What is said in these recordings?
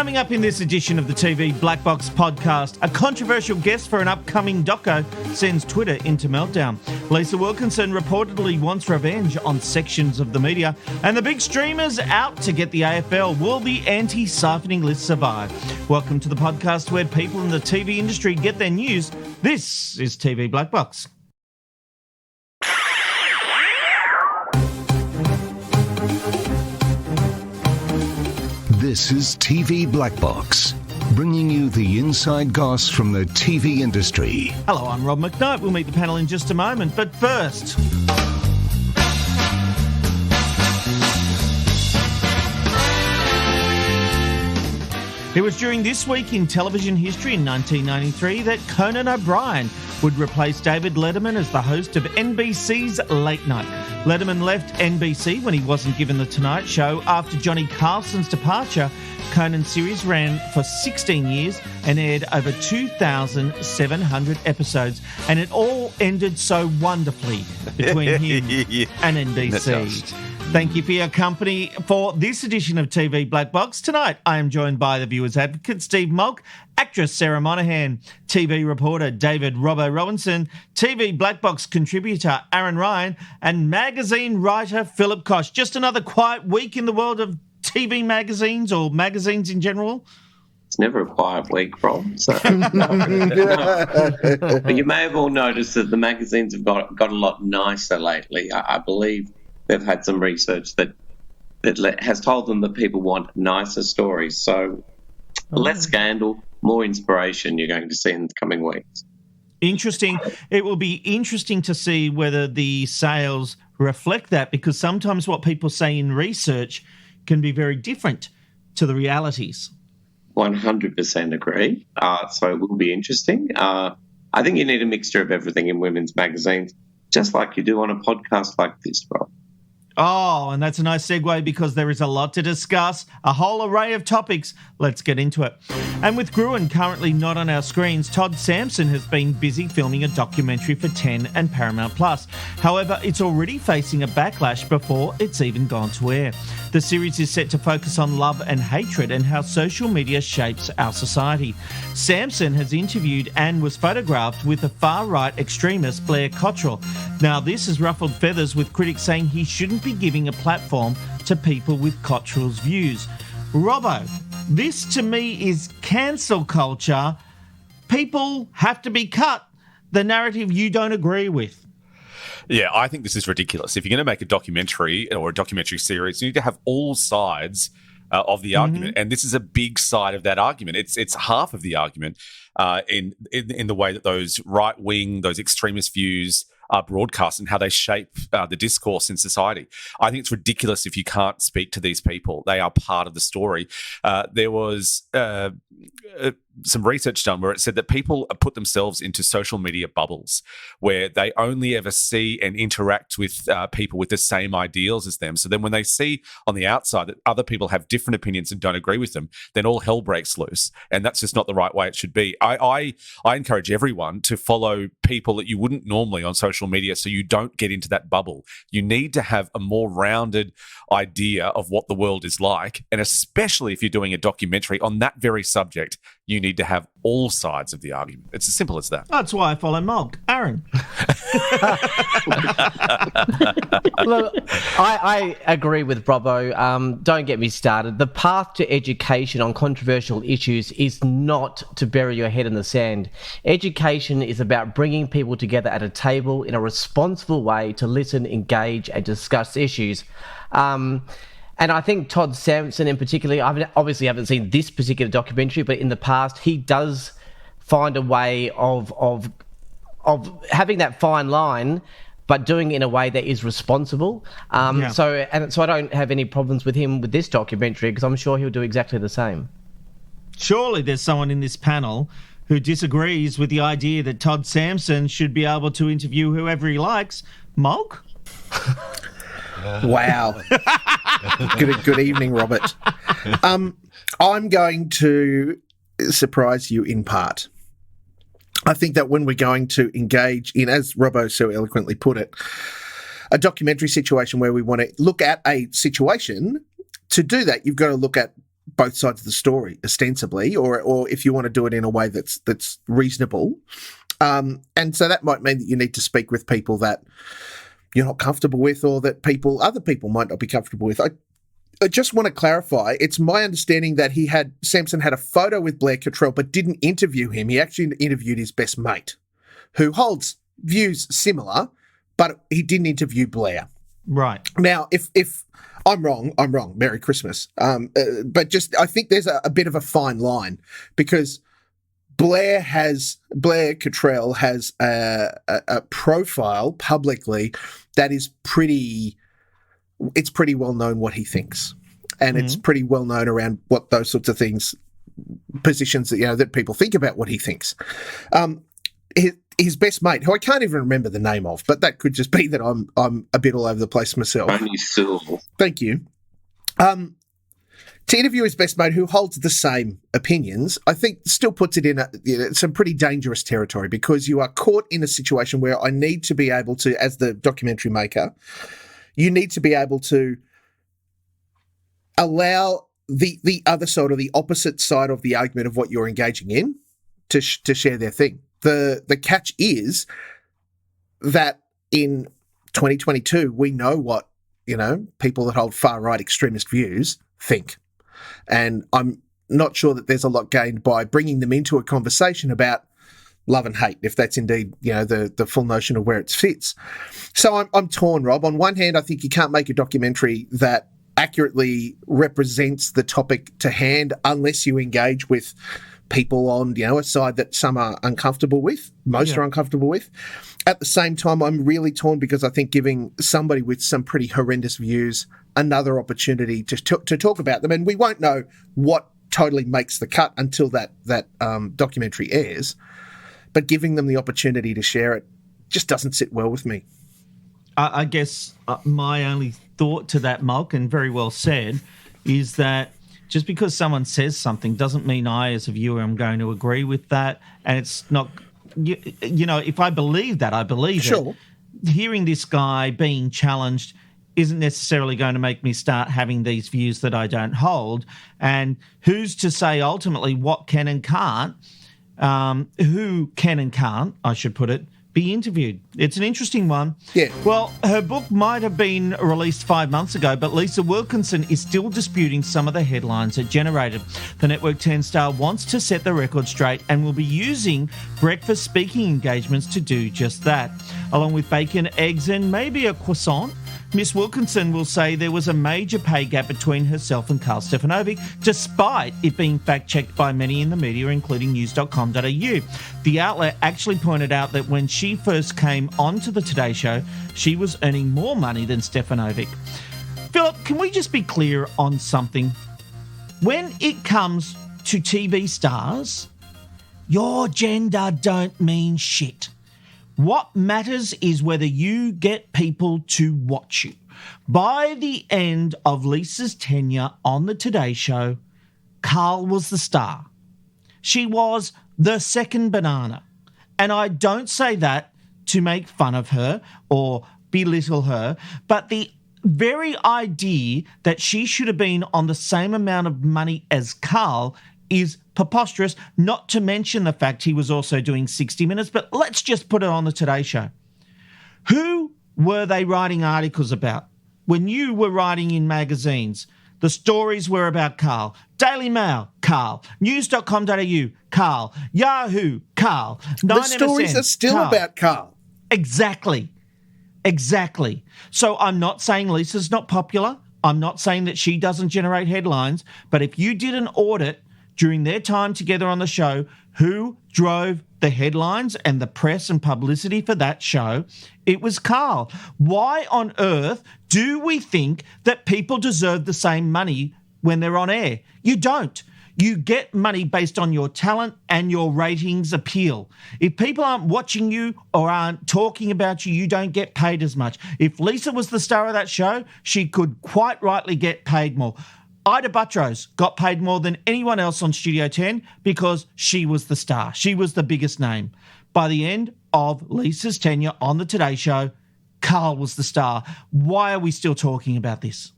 Coming up in this edition of the TV Black Box podcast, a controversial guest for an upcoming doco sends Twitter into meltdown. Lisa Wilkinson reportedly wants revenge on sections of the media, and the big streamers out to get the AFL. Will the anti-siphoning list survive? Welcome to the podcast where people in the TV industry get their news. This is TV Black Box. This is TV Black Box, bringing you the inside goss from the TV industry. Hello, I'm Rob McKnight. We'll meet the panel in just a moment, but first... It was during this week in television history in 1993 that Conan O'Brien would replace David Letterman as the host of NBC's Late Night. Letterman left NBC when he wasn't given The Tonight Show. After Johnny Carlson's departure, Conan's series ran for 16 years and aired over 2,700 episodes, and it all ended so wonderfully between him and NBC. Thank you for your company for this edition of TV Black Box. Tonight, I am joined by the viewer's advocate, Steve Malk, actress Sarah Monahan, TV reporter David Robbo Robinson, TV Black Box contributor Aaron Ryan, and magazine writer Philip Kosh. Just another quiet week in the world of TV magazines or magazines in general? It's never a quiet week, Rob. So. But you may have all noticed that the magazines have got a lot nicer lately. I believe they've had some research that has told them that people want nicer stories. So less scandal, more inspiration you're going to see in the coming weeks. Interesting. It will be interesting to see whether the sales reflect that, because sometimes what people say in research can be very different to the realities. 100% agree. So it will be interesting. I think you need a mixture of everything in women's magazines, just like you do on a podcast like this, Rob. Oh, and that's a nice segue because there is a lot to discuss, a whole array of topics. Let's get into it. And with Brewing currently not on our screens, Todd Sampson has been busy filming a documentary for 10 and Paramount+. However, it's already facing a backlash before it's even gone to air. The series is set to focus on love and hatred and how social media shapes our society. Sampson has interviewed and was photographed with the far-right extremist Blair Cottrell. Now, this has ruffled feathers, with critics saying he shouldn't be giving a platform to people with Cottrell's views. Robbo, this to me is cancel culture. People have to be cut. The narrative you don't agree with. Yeah, I think this is ridiculous. If you're going to make a documentary or a documentary series, you need to have all sides of the argument, and this is a big side of that argument. It's half of the argument in the way that those right-wing, those extremist views are broadcast and how they shape the discourse in society. I think it's ridiculous if you can't speak to these people. They are part of the story. There was some research done where it said that people put themselves into social media bubbles where they only ever see and interact with people with the same ideals as them. So then when they see on the outside that other people have different opinions and don't agree with them, then all hell breaks loose. And that's just not the right way it should be. I encourage everyone to follow people that you wouldn't normally on social media so you don't get into that bubble. You need to have a more rounded idea of what the world is like. And especially if you're doing a documentary on that very subject, you need to have all sides of the argument. It's as simple as that. That's why I follow Malk. Aaron. Look, I agree with Robbo. Don't get me started. The path to education on controversial issues is not to bury your head in the sand. Education is about bringing people together at a table in a responsible way to listen, engage, and discuss issues. And I think Todd Sampson in particular, I obviously haven't seen this particular documentary, but in the past, he does find a way of having that fine line, but doing it in a way that is responsible. So I don't have any problems with him with this documentary, because I'm sure he'll do exactly the same. Surely there's someone in this panel who disagrees with the idea that Todd Sampson should be able to interview whoever he likes. Malk? Wow. Good evening, Robert. I'm going to surprise you in part. I think that when we're going to engage in, as Robbo so eloquently put it, a documentary situation where we want to look at a situation, to do that, you've got to look at both sides of the story, ostensibly, or if you want to do it in a way that's reasonable. And so that might mean that you need to speak with people that you're not comfortable with, or that other people might not be comfortable with. I just want to clarify, it's my understanding that Sampson had a photo with Blair Cottrell but didn't interview him. He actually interviewed his best mate, who holds views similar, but he didn't interview Blair. Right. Now, if I'm wrong, I'm wrong. Merry Christmas. But just, I think there's a bit of a fine line, because Blair Cottrell has a profile publicly that is pretty well known what he thinks. And it's pretty well known around what those sorts of things, positions that people think about what he thinks. His best mate, who I can't even remember the name of, but that could just be that I'm a bit all over the place myself. Tony Sewell. Thank you. To interview his best mate, who holds the same opinions, I think still puts it in some pretty dangerous territory, because you are caught in a situation where I need to be able to, as the documentary maker, you need to be able to allow the other side, or the opposite side of the argument of what you're engaging in, to share their thing. The catch is that in 2022, we know what, people that hold far-right extremist views think. And I'm not sure that there's a lot gained by bringing them into a conversation about love and hate, if that's indeed, the full notion of where it fits. So I'm torn, Rob. On one hand, I think you can't make a documentary that accurately represents the topic to hand unless you engage with people on, a side that some are uncomfortable with, most are uncomfortable with. At the same time, I'm really torn, because I think giving somebody with some pretty horrendous views another opportunity to talk about them, and we won't know what totally makes the cut until that documentary airs, but giving them the opportunity to share it just doesn't sit well with me. I guess my only thought to that, Malk, and very well said, is that just because someone says something doesn't mean I, as a viewer, am going to agree with that. And it's not, if I believe that, I believe it. Hearing this guy being challenged isn't necessarily going to make me start having these views that I don't hold. And who's to say ultimately what can and can't, who can and can't, I should put it, be interviewed. It's an interesting one. Yeah. Well, her book might have been released 5 months ago, but Lisa Wilkinson is still disputing some of the headlines it generated. The Network 10 star wants to set the record straight and will be using breakfast speaking engagements to do just that. Along with bacon, eggs, and maybe a croissant, Miss Wilkinson will say there was a major pay gap between herself and Karl Stefanovic, despite it being fact-checked by many in the media, including news.com.au. The outlet actually pointed out that when she first came onto the Today Show, she was earning more money than Stefanovic. Philip, can we just be clear on something? When it comes to TV stars, your gender don't mean shit. What matters is whether you get people to watch you. By the end of Lisa's tenure on the Today Show, Karl was the star. She was the second banana. And I don't say that to make fun of her or belittle her, but the very idea that she should have been on the same amount of money as Karl is preposterous, not to mention the fact he was also doing 60 Minutes, but let's just put it on the Today Show. Who were they writing articles about? When you were writing in magazines, the stories were about Karl. Daily Mail, Karl. News.com.au, Karl. Yahoo, Karl. The stories are still about Karl. Exactly. So I'm not saying Lisa's not popular. I'm not saying that she doesn't generate headlines, but if you did an audit during their time together on the show, who drove the headlines and the press and publicity for that show? It was Karl. Why on earth do we think that people deserve the same money when they're on air? You don't. You get money based on your talent and your ratings appeal. If people aren't watching you or aren't talking about you, you don't get paid as much. If Lisa was the star of that show, she could quite rightly get paid more. Ida Buttrose got paid more than anyone else on Studio 10 because she was the star. She was the biggest name. By the end of Lisa's tenure on the Today Show, Karl was the star. Why are we still talking about this?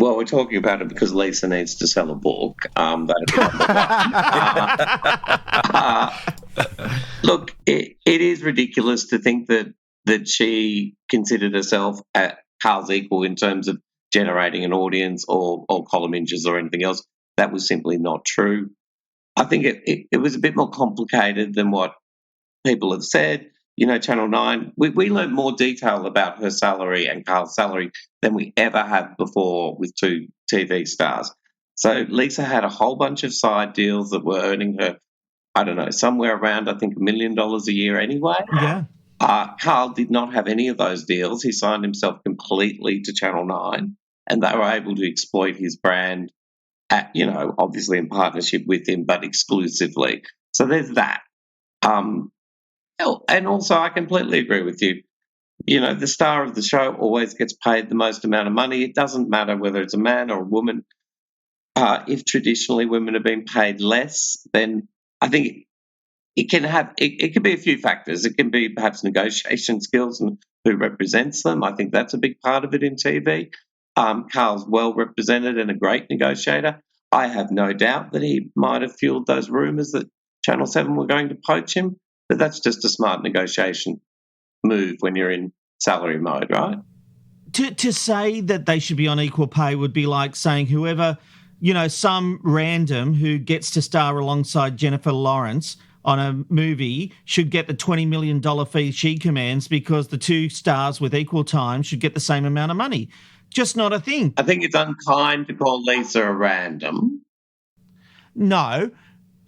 Well, we're talking about it because Lisa needs to sell a book. Look, it is ridiculous to think that she considered herself at Carl's equal in terms of generating an audience or column inches or anything else. That was simply not true. I think it was a bit more complicated than what people have said. Channel 9, we learned more detail about her salary and Carl's salary than we ever have before with two TV stars. So Lisa had a whole bunch of side deals that were earning her, I don't know, somewhere around, I think, $1 million a year anyway. Yeah. Carl did not have any of those deals. He signed himself completely to Channel 9, and they were able to exploit his brand, obviously in partnership with him, but exclusively. So there's that. And also, I completely agree with you. The star of the show always gets paid the most amount of money. It doesn't matter whether it's a man or a woman. If traditionally women have been paid less, then I think it can be a few factors. It can be perhaps negotiation skills and who represents them. I think that's a big part of it in TV. Carl's well represented and a great negotiator. I have no doubt that he might have fueled those rumours that Channel 7 were going to poach him. But that's just a smart negotiation move when you're in salary mode, right? To say that they should be on equal pay would be like saying whoever, some random who gets to star alongside Jennifer Lawrence on a movie should get the $20 million fee she commands because the two stars with equal time should get the same amount of money. Just not a thing. I think it's unkind to call Lisa a random. No.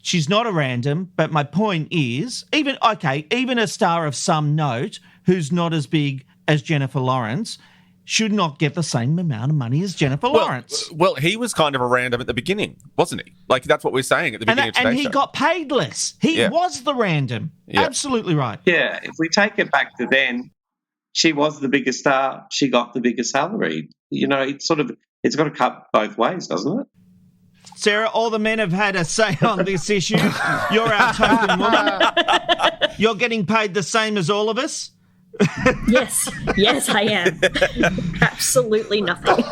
She's not a random, but my point is, even a star of some note who's not as big as Jennifer Lawrence should not get the same amount of money as Jennifer Lawrence. Well, he was kind of a random at the beginning, wasn't he? Like, that's what we're saying at the beginning of today's show. And he got paid less. He was the random. Yeah. Absolutely right. Yeah, if we take it back to then, she was the biggest star. She got the biggest salary. It's got to cut both ways, doesn't it? Sarah, all the men have had a say on this issue. You're our token woman. You're getting paid the same as all of us. Yes, I am. Absolutely nothing.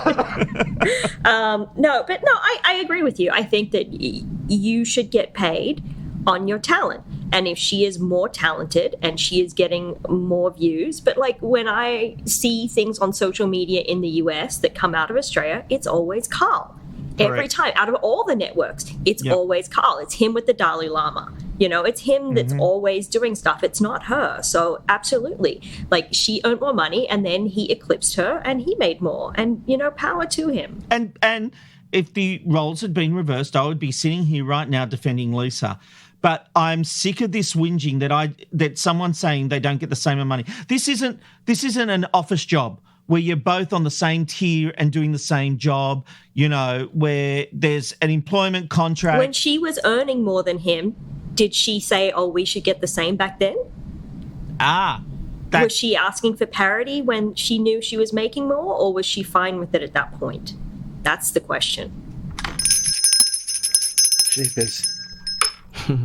I agree with you. I think that you should get paid on your talent. And if she is more talented and she is getting more views, but like when I see things on social media in the US that come out of Australia, it's always Carl. Every time, out of all the networks, it's always Carl. It's him with the Dalai Lama. It's him that's always doing stuff. It's not her. So absolutely. Like, she earned more money and then he eclipsed her and he made more. And, power to him. And if the roles had been reversed, I would be sitting here right now defending Lisa. But I'm sick of this whinging that someone's saying they don't get the same amount of money. This isn't an office job where you're both on the same tier and doing the same job, where there's an employment contract. When she was earning more than him, did she say, we should get the same back then? Was she asking for parity when she knew she was making more, or was she fine with it at that point? That's the question. Jeepers.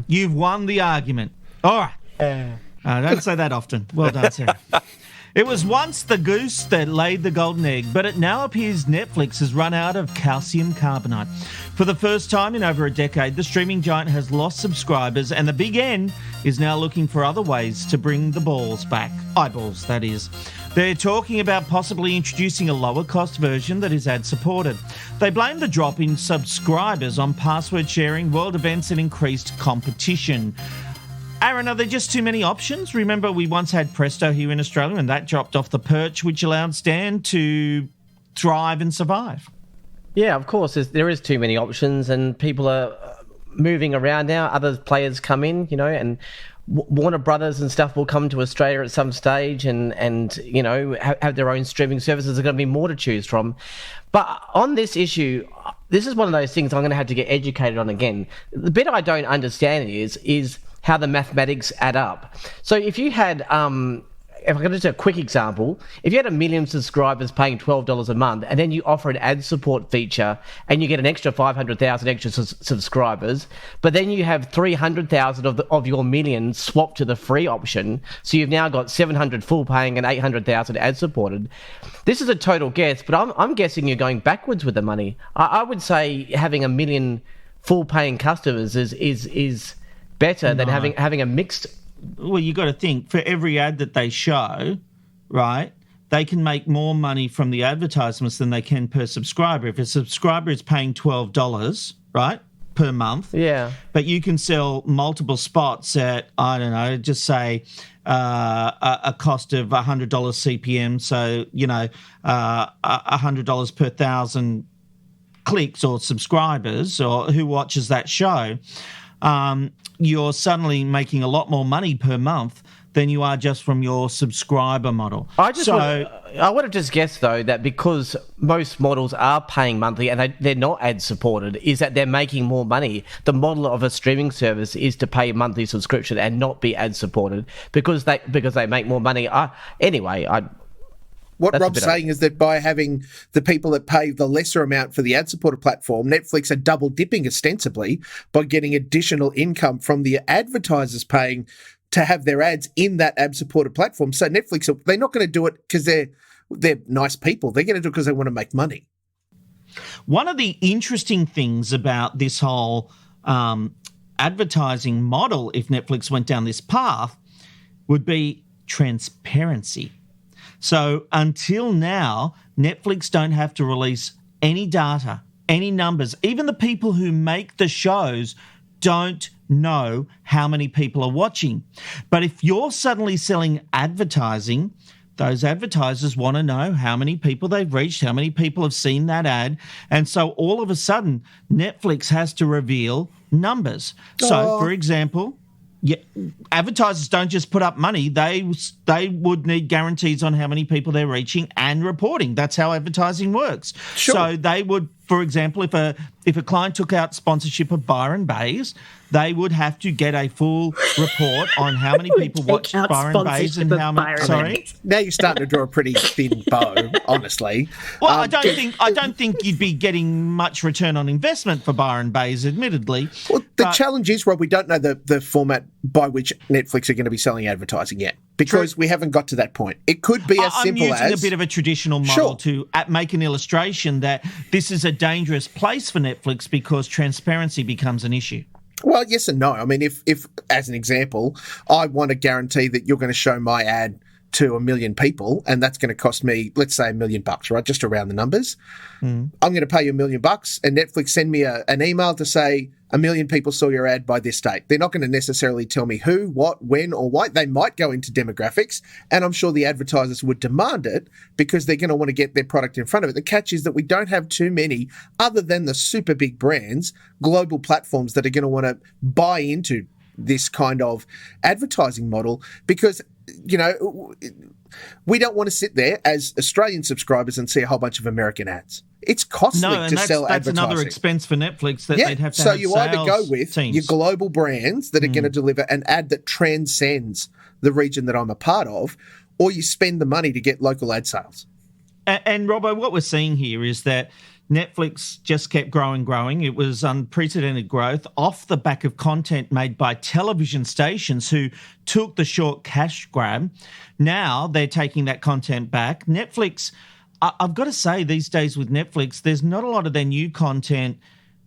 You've won the argument. All right. Don't say that often. Well done, Sarah. It was once the goose that laid the golden egg, but it now appears Netflix has run out of calcium carbonate. For the first time in over a decade, the streaming giant has lost subscribers, and the Big N is now looking for other ways to bring the balls back. Eyeballs, that is. They're talking about possibly introducing a lower-cost version that is ad-supported. They blame the drop in subscribers on password sharing, world events, and increased competition. Aaron, are there just too many options? Remember, we once had Presto here in Australia and that dropped off the perch, which allowed Stan to thrive and survive. Yeah, of course. There is too many options and people are moving around now. Other players come in, and Warner Brothers and stuff will come to Australia at some stage and have their own streaming services. There's going to be more to choose from. But on this issue, this is one of those things I'm going to have to get educated on again. The bit I don't understand is how the mathematics add up. So if you had, if I can just do a quick example, if you had 1 million subscribers paying $12 a month, and then you offer an ad support feature, and you get an extra 500,000 extra subscribers, but then you have 300,000 of your million swapped to the free option, so you've now got 700 full paying and 800,000 ad supported. This is a total guess, but I'm guessing you're going backwards with the money. I would say having 1 million full paying customers is better than having a mixed. Well, you got to think, for every ad that they show, right, they can make more money from the advertisements than they can per subscriber. If a subscriber is paying $12, right, per month, but you can sell multiple spots at, I don't know, just say a cost of $100 CPM, so, $100 per 1,000 clicks or subscribers or who watches that show, you're suddenly making a lot more money per month than you are just from your subscriber model. I would have just guessed, though, that because most models are paying monthly and they're not ad supported, is that they're making more money. The model of a streaming service is to pay a monthly subscription and not be ad supported because they make more money. What Rob's saying is that by having the people that pay the lesser amount for the ad-supported platform, Netflix are double dipping ostensibly by getting additional income from the advertisers paying to have their ads in that ad-supported platform. So Netflix, they're not going to do it because they're nice people. They're going to do it because they want to make money. One of the interesting things about this whole advertising model, if Netflix went down this path, would be transparency. So until now, Netflix don't have to release any data, any numbers. Even the people who make the shows don't know how many people are watching. But if you're suddenly selling advertising, those advertisers want to know how many people they've reached, how many people have seen that ad. And so all of a sudden, Netflix has to reveal numbers. So, for example, advertisers don't just put up money. They would need guarantees on how many people they're reaching and reporting. That's how advertising works. Sure. So they would, for example, if a client took out sponsorship of Byron Bays, they would have to get a full report on how many people watched Byron Bays and how many. Sorry, now you're starting to draw a pretty thin bow, honestly. Well, I don't think you'd be getting much return on investment for Byron Bays, admittedly. Well, the challenge is, Rob, we don't know the format by which Netflix are going to be selling advertising yet because we haven't got to that point. It could be as simple as... I'm using a bit of a traditional model to make an illustration that this is a dangerous place for Netflix because transparency becomes an issue. Well, yes and no. I mean, if as an example, I want to guarantee that you're going to show my ad to 1 million people, and that's going to cost me, let's say, $1 million, right? Just around the numbers. I'm going to pay you $1 million, and Netflix send me an email to say 1 million people saw your ad by this date. They're not going to necessarily tell me who, what, when, or why. They might go into demographics, and I'm sure the advertisers would demand it because they're going to want to get their product in front of it. The catch is that we don't have too many, other than the super big brands, global platforms that are going to want to buy into this kind of advertising model because, we don't want to sit there as Australian subscribers and see a whole bunch of American ads. It's costly to sell advertising. That's another expense for Netflix that they'd have to have. So you either go with teams. your global brands that are going to deliver an ad that transcends the region that I'm a part of, or you spend the money to get local ad sales. And Robbo, what we're seeing here is that Netflix just kept growing. It was unprecedented growth off the back of content made by television stations who took the short cash grab. Now they're taking that content back. Netflix, I've got to say, these days with Netflix, there's not a lot of their new content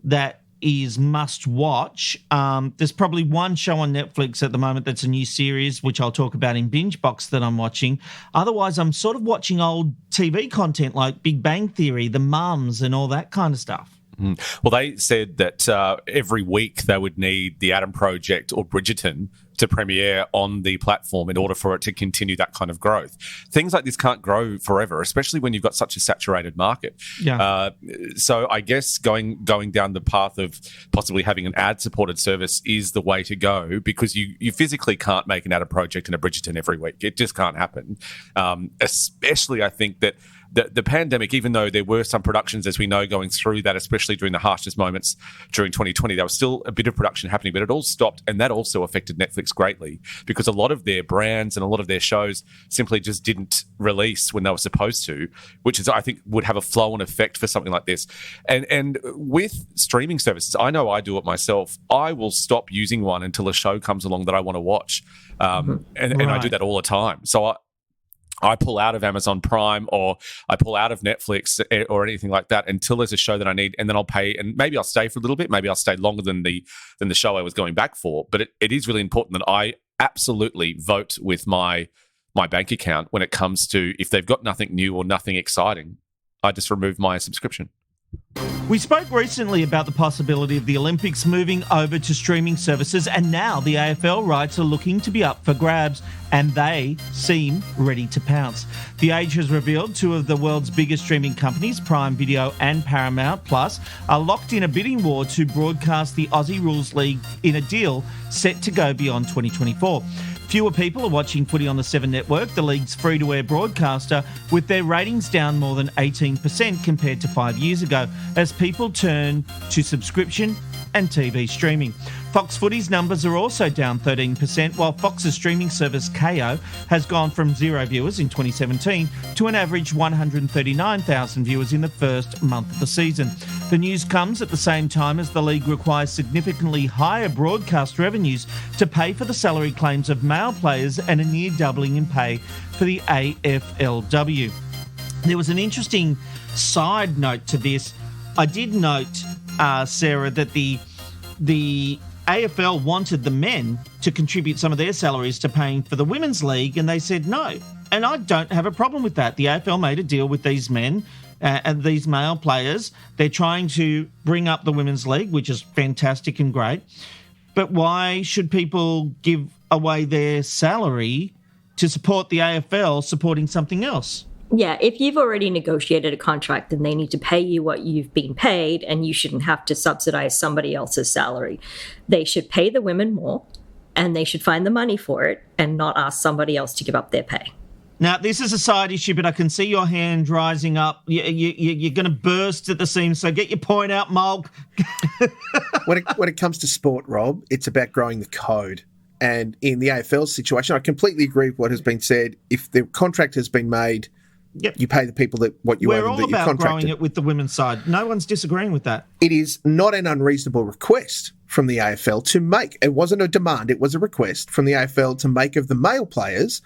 that is must watch. There's probably one show on Netflix at the moment that's a new series, which I'll talk about in Binge Box, that I'm watching. Otherwise, I'm sort of watching old TV content like Big Bang Theory, The Mums, and all that kind of stuff. Well, they said that every week they would need The Adam Project or Bridgerton to premiere on the platform in order for it to continue that kind of growth. Things like this can't grow forever, especially when you've got such a saturated market. Yeah. So I guess going down the path of possibly having an ad-supported service is the way to go because you physically can't make an Adam Project and a Bridgerton every week. It just can't happen. Especially, I think that the pandemic, even though there were some productions, as we know, going through that, especially during the harshest moments during 2020, there was still a bit of production happening, but it all stopped. And that also affected Netflix greatly because a lot of their brands and a lot of their shows simply just didn't release when they were supposed to, which is, I think, would have a flow-on effect for something like this. And with streaming services, I know I do it myself. I will stop using one until a show comes along that I want to watch. And I do that all the time. So I pull out of Amazon Prime or I pull out of Netflix or anything like that until there's a show that I need, and then I'll pay, and maybe I'll stay for a little bit. Maybe I'll stay longer than the show I was going back for. But it is really important that I absolutely vote with my bank account when it comes to if they've got nothing new or nothing exciting, I just remove my subscription. We spoke recently about the possibility of the Olympics moving over to streaming services, and now the AFL rights are looking to be up for grabs, and they seem ready to pounce. The Age has revealed two of the world's biggest streaming companies, Prime Video and Paramount Plus, are locked in a bidding war to broadcast the Aussie Rules League in a deal set to go beyond 2024. Fewer people are watching footy on the Seven Network, the league's free-to-air broadcaster, with their ratings down more than 18% compared to 5 years ago, as people turn to subscription and TV streaming. Fox Footy's numbers are also down 13%, while Fox's streaming service Kayo has gone from 0 viewers in 2017 to an average 139,000 viewers in the first month of the season. The news comes at the same time as the league requires significantly higher broadcast revenues to pay for the salary claims of male players and a near doubling in pay for the AFLW. There was an interesting side note to this. I did note, Sarah, that the AFL wanted the men to contribute some of their salaries to paying for the women's league, and they said no. And I don't have a problem with that. The AFL made a deal with these men and these male players. They're trying to bring up the women's league, which is fantastic and great. But why should people give away their salary to support the AFL supporting something else? Yeah, if you've already negotiated a contract, then they need to pay you what you've been paid, and you shouldn't have to subsidize somebody else's salary. They should pay the women more, and they should find the money for it and not ask somebody else to give up their pay. Now, this is a side issue, but I can see your hand rising up. You're going to burst at the seams, so get your point out, Mulk. When it comes to sport, Rob, it's about growing the code. And in the AFL situation, I completely agree with what has been said. If the contract has been made, you pay the people what you owe them that you contracted. We're all about growing it with the women's side. No one's disagreeing with that. It is not an unreasonable request from the AFL to make. It wasn't a demand, it was a request from the AFL to make of the male players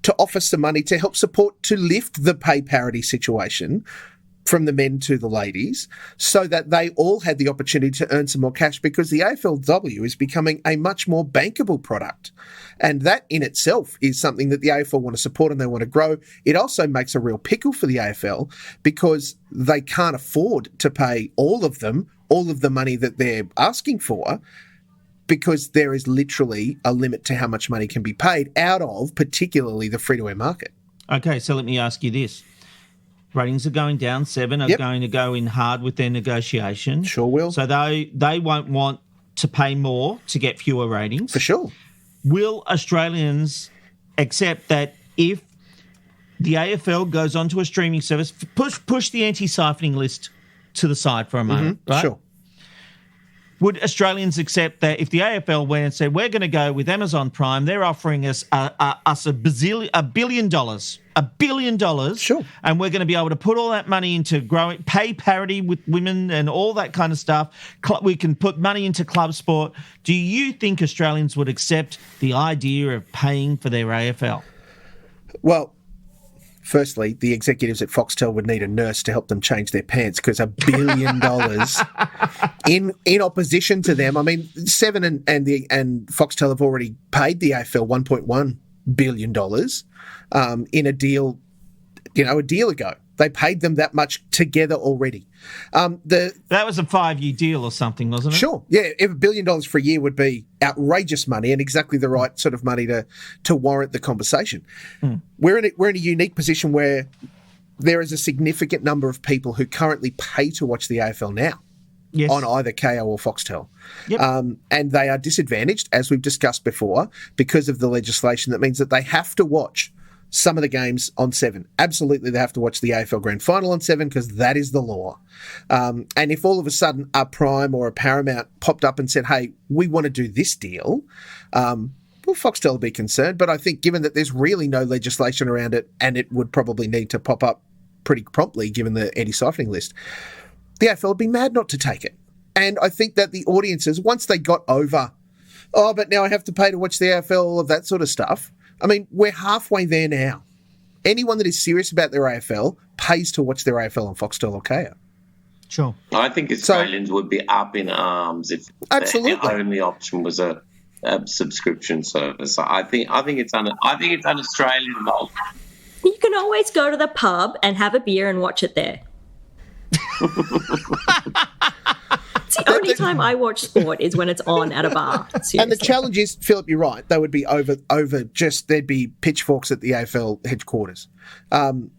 to offer some money to help support, to lift the pay parity situation from the men to the ladies, so that they all had the opportunity to earn some more cash, because the AFLW is becoming a much more bankable product. And that in itself is something that the AFL want to support and they want to grow. It also makes a real pickle for the AFL because they can't afford to pay all of them all of the money that they're asking for, because there is literally a limit to how much money can be paid out of particularly the free-to-air market. Okay, so let me ask you this. Ratings are going down. Seven are going to go in hard with their negotiation. Sure will. So they won't want to pay more to get fewer ratings. For sure. Will Australians accept that if the AFL goes onto a streaming service, push the anti-siphoning list to the side for a moment, right? Sure. Would Australians accept that if the AFL went and said, we're going to go with Amazon Prime, they're offering us $1 billion, $1 billion, sure, and we're going to be able to put all that money into growing pay parity with women and all that kind of stuff. We can put money into club sport. Do you think Australians would accept the idea of paying for their AFL? Well, firstly, the executives at Foxtel would need a nurse to help them change their pants, because $1 billion in opposition to them. I mean, Seven and Foxtel have already paid the AFL $1.1 billion in a deal, a deal ago. They paid them that much together already. That was a 5-year deal or something, wasn't it? Sure. Yeah, $1 billion for a year would be outrageous money and exactly the right sort of money to warrant the conversation. We're in a unique position where there is a significant number of people who currently pay to watch the AFL now. Yes. On either Kayo or Foxtel. Yep. And they are disadvantaged, as we've discussed before, because of the legislation that means that they have to watch some of the games on 7. Absolutely, they have to watch the AFL Grand Final on 7 because that is the law. And if all of a sudden a Prime or a Paramount popped up and said, hey, we want to do this deal, well, Foxtel will be concerned. But I think given that there's really no legislation around it and it would probably need to pop up pretty promptly given the anti-siphoning list, the AFL would be mad not to take it. And I think that the audiences, once they got over, oh, but now I have to pay to watch the AFL, all of that sort of stuff. I mean, we're halfway there now. Anyone that is serious about their AFL pays to watch their AFL on Foxtel or Kayo. Sure. I think Australians would be up in arms if the only option was a subscription service. I think it's un-Australian. You can always go to the pub and have a beer and watch it there. It's the only time I watch sport is when it's on at a bar. Seriously. And the challenge is, Philip, you're right. They would be over just, there'd be pitchforks at the AFL headquarters. And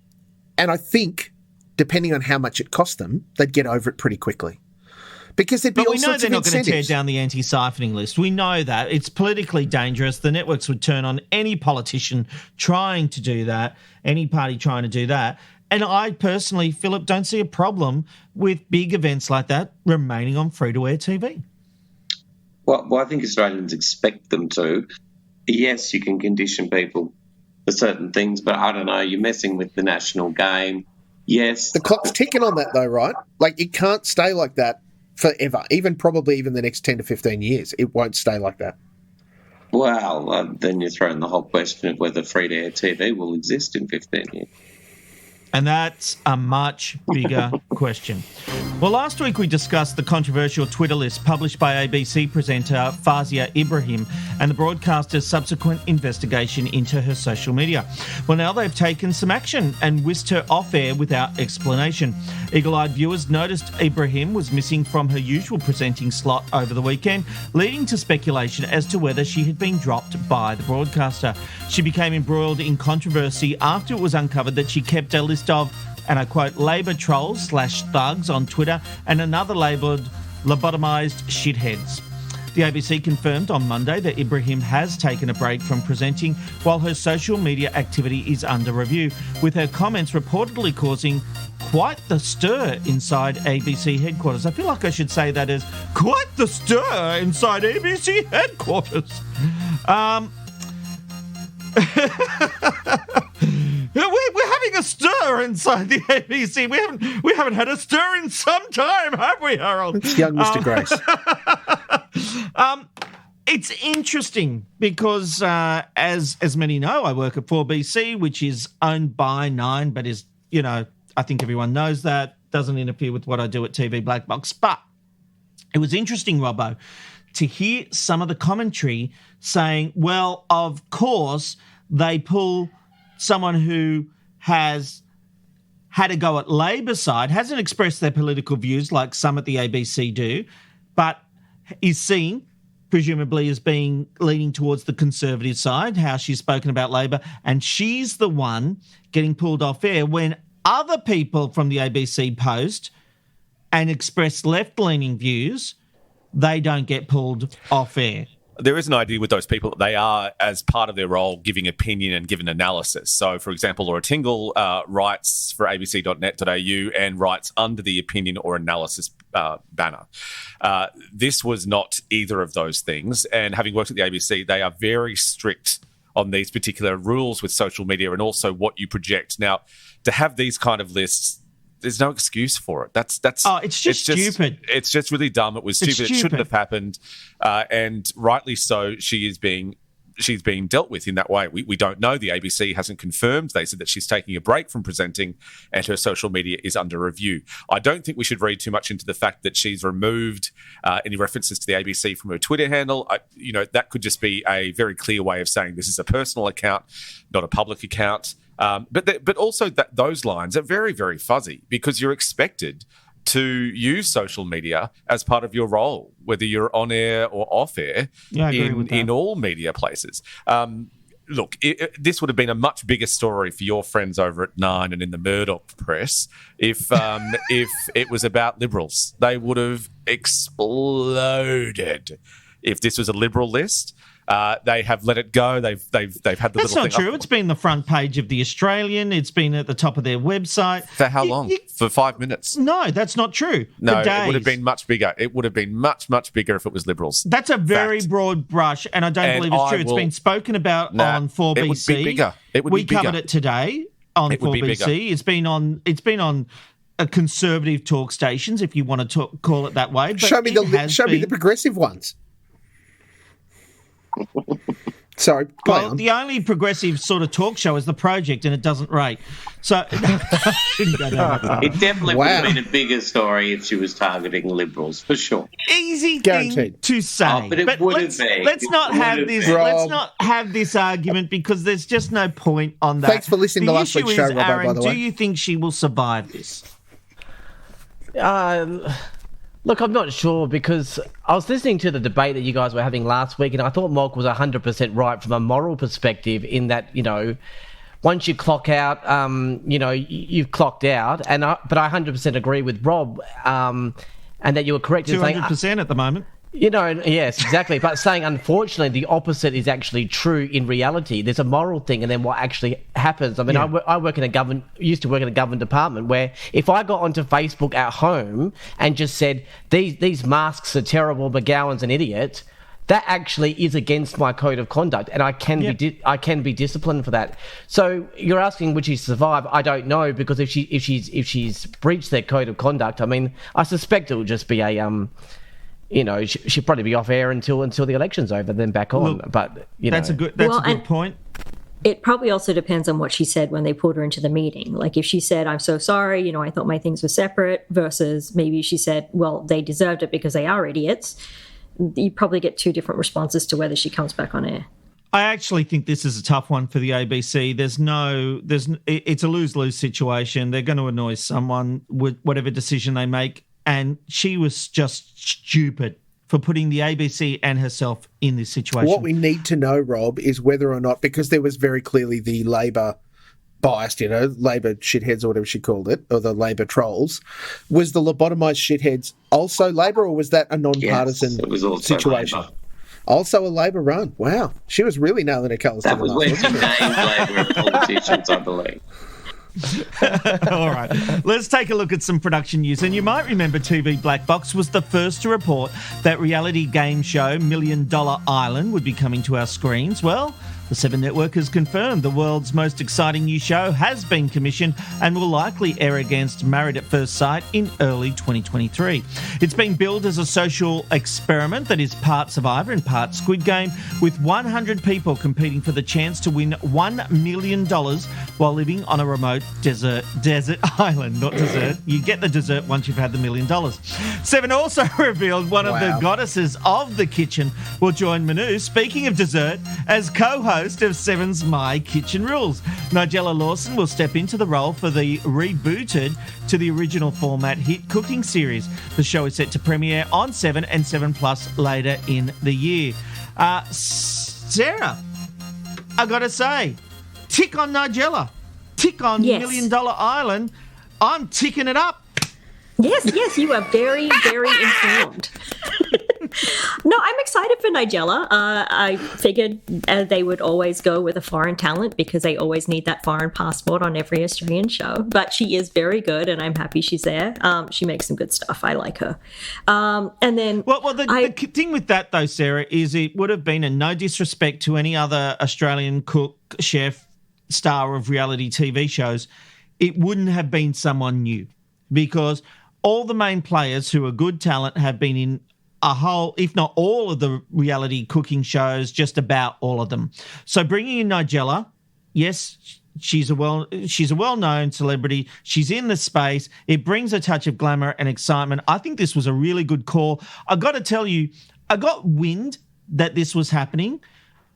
I think, depending on how much it cost them, they'd get over it pretty quickly. Because there'd be all sorts of incentives. We know they're not going to tear down the anti-siphoning list. We know that. It's politically dangerous. The networks would turn on any politician trying to do that, any party trying to do that. And I personally, Philip, don't see a problem with big events like that remaining on free-to-air TV. Well, I think Australians expect them to. Yes, you can condition people for certain things, but I don't know, you're messing with the national game. Yes. The clock's ticking on that though, right? Like, it can't stay like that forever, probably even the next 10 to 15 years. It won't stay like that. Well, then you're throwing the whole question of whether free-to-air TV will exist in 15 years. And that's a much bigger question. Well, last week we discussed the controversial Twitter list published by ABC presenter Fazia Ibrahim and the broadcaster's subsequent investigation into her social media. Well, now they've taken some action and whisked her off air without explanation. Eagle-eyed viewers noticed Ibrahim was missing from her usual presenting slot over the weekend, leading to speculation as to whether she had been dropped by the broadcaster. She became embroiled in controversy after it was uncovered that she kept a list of, and I quote, Labor trolls / thugs on Twitter and another labelled lobotomised shitheads. The ABC confirmed on Monday that Ibrahim has taken a break from presenting while her social media activity is under review, with her comments reportedly causing quite the stir inside ABC headquarters. I feel like I should say that as quite the stir inside ABC headquarters. We're having a stir inside the ABC. We haven't had a stir in some time, have we, Harold? It's young Mr. Grace. It's interesting because, as many know, I work at 4BC, which is owned by Nine, but is, I think everyone knows that, doesn't interfere with what I do at TV Black Box. But it was interesting, Robbo, to hear some of the commentary saying, well, of course, they pull someone who has had a go at Labor's side, hasn't expressed their political views like some at the ABC do, but is seen, presumably, as being leaning towards the Conservative side, how she's spoken about Labor, and she's the one getting pulled off air when other people from the ABC post and express left-leaning views, they don't get pulled off air. There is an idea with those people that they are, as part of their role, giving opinion and giving analysis. So, for example, Laura Tingle writes for abc.net.au and writes under the opinion or analysis banner. This was not either of those things. And having worked at the ABC, they are very strict on these particular rules with social media and also what you project. Now, to have these kind of lists, there's no excuse for it. It's just stupid. It's just really dumb. It was stupid. It shouldn't have happened. And rightly so, she's being dealt with in that way. We don't know. The ABC hasn't confirmed. They said that she's taking a break from presenting and her social media is under review. I don't think we should read too much into the fact that she's removed any references to the ABC from her Twitter handle. That could just be a very clear way of saying this is a personal account, not a public account. But also that those lines are very, very fuzzy because you're expected to use social media as part of your role, whether you're on air or off air in all media places. Look, this would have been a much bigger story for your friends over at Nine and in the Murdoch press if it was about Liberals. They would have exploded if this was a Liberal list. They have let it go. They've had the That's little not thing true. It's been the front page of The Australian. It's been at the top of their website. For how long? For 5 minutes? No, that's not true. No, For it would have days. been much bigger. It would have been much, much bigger if it was Liberals. That's a very Fact. broad brush, and I don't And believe it's I true. It's will- been spoken about Nah, on 4BC. it would be bigger. It would we be bigger. covered it today on It would be 4BC. bigger. It's been on conservative talk stations, if you want to call it that way. But Show me the progressive ones. Sorry, play Well, on. the only progressive sort of talk show is The Project, and it doesn't rate. So didn't go down that far. It definitely would Wow. have been a bigger story if she was targeting Liberals, for sure. Easy thing Guaranteed. to say. Oh, but it would have been. Let's not It would have have this. been. Let's Rob. not have this argument because there's just no point on that. Thanks for listening to last issue week's show, is, Robbo, by Aaron, the way. do you think she will survive this? Look, I'm not sure because I was listening to the debate that you guys were having last week, and I thought Mark was 100% right from a moral perspective in that, once you clock out, you've clocked out. But I 100% agree with Rob, and that you were correct in saying 200% at the moment. Yes, exactly. But saying, unfortunately, the opposite is actually true in reality. There's a moral thing, and then what actually happens. I mean, I work in used to work in a government department where if I got onto Facebook at home and just said, these masks are terrible, McGowan's an idiot, that actually is against my code of conduct, and I can be disciplined for that. So you're asking would she survive? I don't know, because if she's breached their code of conduct, I mean, I suspect it will just be a she'll probably be off air until the election's over, then back on. Look, but that's a good point. It probably also depends on what she said when they pulled her into the meeting. Like if she said, I'm so sorry, I thought my things were separate, versus maybe she said, well, they deserved it because they are idiots. You probably get two different responses to whether she comes back on air. I actually think this is a tough one for the ABC. It's a lose-lose situation. They're going to annoy someone with whatever decision they make. And she was just stupid for putting the ABC and herself in this situation. What we need to know, Rob, is whether or not, because there was very clearly the Labor biased, Labor shitheads or whatever she called it, or the Labor trolls, was the lobotomised shitheads also Labor, or was that a non-partisan Yes, it was also situation? Labor. Also a Labor run. Wow. She was really nailing her colours. That was when she named Labor politicians, I believe. All right, let's take a look at some production news. And you might remember TV Black Box was the first to report that reality game show $1 Million Island would be coming to our screens. Well, the Seven Network has confirmed the world's most exciting new show has been commissioned and will likely air against Married at First Sight in early 2023. It's being billed as a social experiment that is part Survivor and part Squid Game, with 100 people competing for the chance to win $1 million while living on a remote desert island. Not dessert. You get the dessert once you've had the $1 million. Seven also revealed one of the goddesses of the kitchen will join Manu, speaking of dessert, as co-host of Seven's My Kitchen Rules. Nigella Lawson will step into the role for the rebooted to the original format hit cooking series. The show is set to premiere on 7 and 7 Plus later in the year. Sarah, I gotta say, tick on Nigella, tick on Yes. $1 Million Island. I'm ticking it up. Yes, you are very, very informed. No, I'm excited for Nigella. I figured they would always go with a foreign talent because they always need that foreign passport on every Australian show. But she is very good, and I'm happy she's there. She makes some good stuff. I like her. And then, the thing with that though, Sarah, is it would have been, and no disrespect to any other Australian cook, chef, star of reality TV shows, it wouldn't have been someone new, because all the main players who are good talent have been in a whole, if not all, of the reality cooking shows, just about all of them. So bringing in Nigella, yes, she's a well-known celebrity. She's in the space. It brings a touch of glamour and excitement. I think this was a really good call. I've got to tell you, I got wind that this was happening,